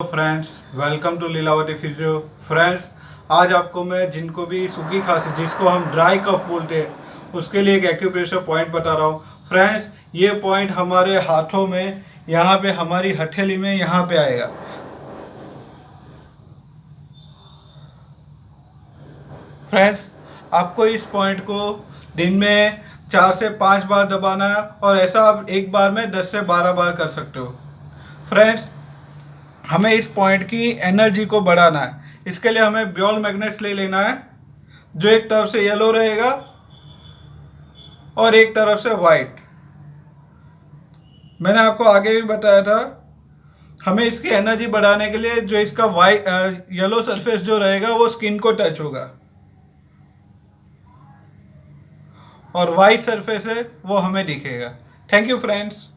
Friends, welcome to Lilavati physio. Friends, आज आपको मैं जिनको भी सूखी खांसी, जिसको हम ड्राई कफ बोलते हैं, उसके लिए एक एक्यूप्रेशर पॉइंट बता रहा हूँ। फ्रेंड्स, ये पॉइंट हमारे हाथों में, यहाँ पे हमारी हथेली में, यहाँ पे आएगा। फ्रेंड्स, आपको इस पॉइंट को दिन में 4 से 5 बार दबाना है और ऐसा आप एक बार में 10 से 12 बार कर सकते हो। फ्रेंड्स, हमें इस पॉइंट की एनर्जी को बढ़ाना है। इसके लिए हमें बॉल मैग्नेट्स ले लेना है, जो एक तरफ से येलो रहेगा और एक तरफ से वाइट। मैंने आपको आगे भी बताया था, हमें इसकी एनर्जी बढ़ाने के लिए जो इसका वाइट येलो सरफेस जो रहेगा वो स्किन को टच होगा और वाइट सरफेस है वो हमें दिखेगा। Thank you friends.